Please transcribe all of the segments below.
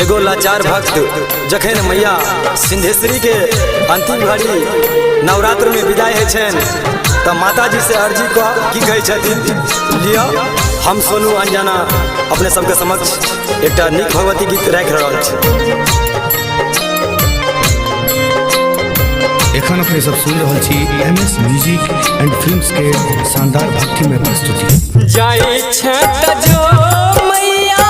एगो लाचार भक्त जखन मैया सिंधेश्वरी के अंतिम घड़ी नवरात्र में विदाई है छन तो माता जी से अर्जी की कहे छथिन लिया हम सोनू अनजाना अपने सबके समक्ष एक नीक भगवती गीत राख रहल छी। एखन अपने सब सुन रहल छी एमएस म्यूजिक एंड फिल्म्स के शानदार भक्ति में प्रस्तुति। जाए छत जो मैया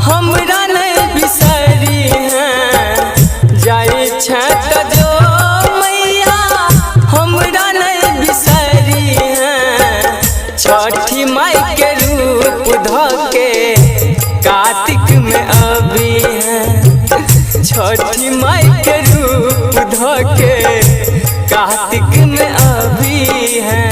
हमरा नहीं बिसरी हैं, जाए छत जो मैया हमरा नहीं बिसरी हैं। छठी माई के रूप धके कार्तिक में अभी हैं, छठी माई के रूप धके कार्तिक में अभी हैं।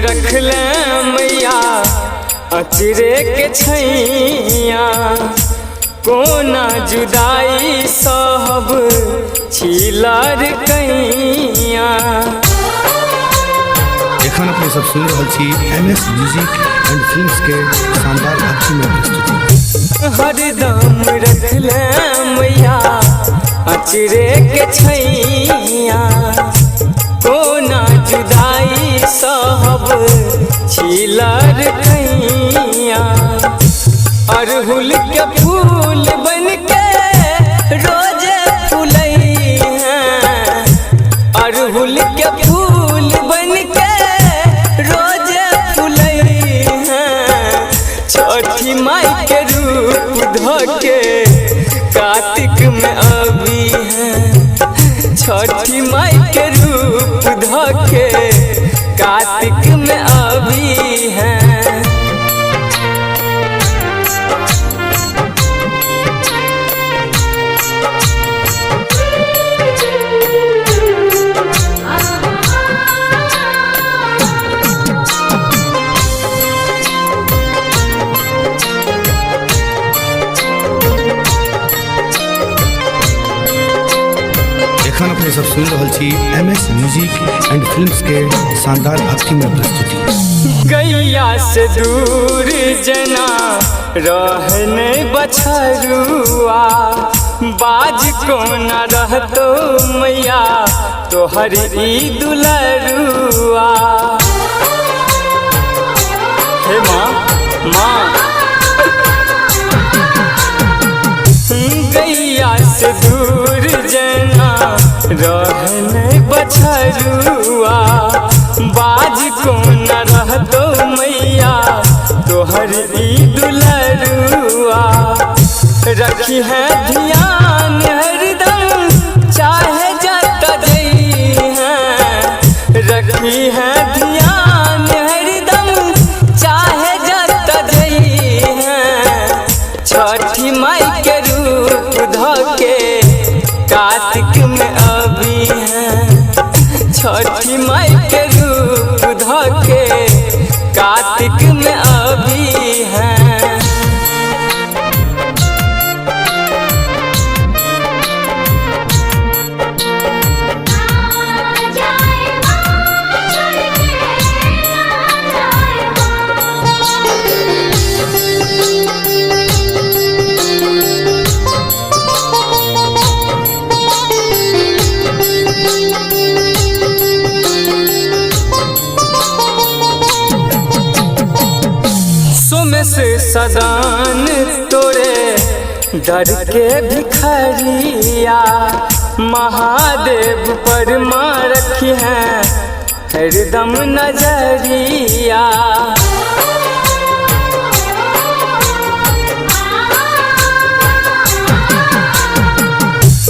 रखले मैया अचरे के छैया कोना जुदाई सब छिलर कैया। एखन अपने सब सुन रहल छी एमएस म्यूजिक एंड फिल्म्स के शानदार भक्ति में प्रस्तुति। हरदम रखले मैया अचरे के छैया कोना जुदाई सब छिलर कैया। अरहुल के फूल बन के रोज फूलई हैं, अरहुल के फूल बन के रोज फूलई हैं। छठी माई के रूप धके कार्तिक में अभी हैं, छठी माई के रूप धके कार्तिक में अभी हैं। एखन अपने सब सुन रहल छी एमएस म्यूजिक एंड फिल्म्स के शानदार भक्ति में प्रस्तुति। गैया से दूर जना रहने बछरुआ बाज को न रहतो मैया तोहर ई दुलरुआ। हे माँ माँ गैया से दूर जना रहने बछरुआ बाज को न रहतो मैया तोहर ई दुलरुआ। रखी है ध्यान हरदम चाहे जत जई हैं, रखी है ध्यान हरदम चाहे जत जई हैं। छठी माई के रूप धके कार्तिक में अभी हैं, छठी माई के रूप धके कार्तिक में अभी हैं। से सदान तोरे डर के भिखरिया महादेव पर माँ रखी है हरदम नजरिया।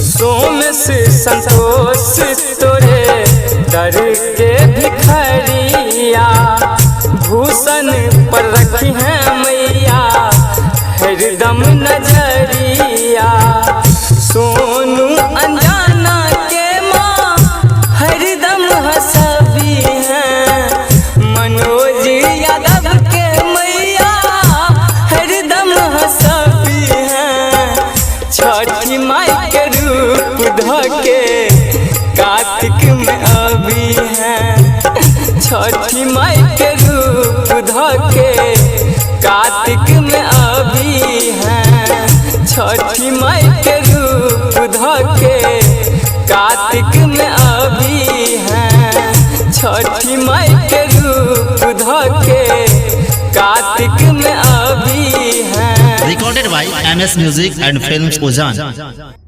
सोम से संतोष तोरे डर के भिखरिया भूषण पर रखी है मैया हरदम नजरिया। के रूप धके कार्तिक में अभी हैं। छठी माई के रूप धके कार्तिक में अभी हैं। छठी माई के रूप धके कार्तिक में अभी हैं। छठी माई के रूप धके कार्तिक में अभी हैं। Recorded by MS Music and Films Ozan.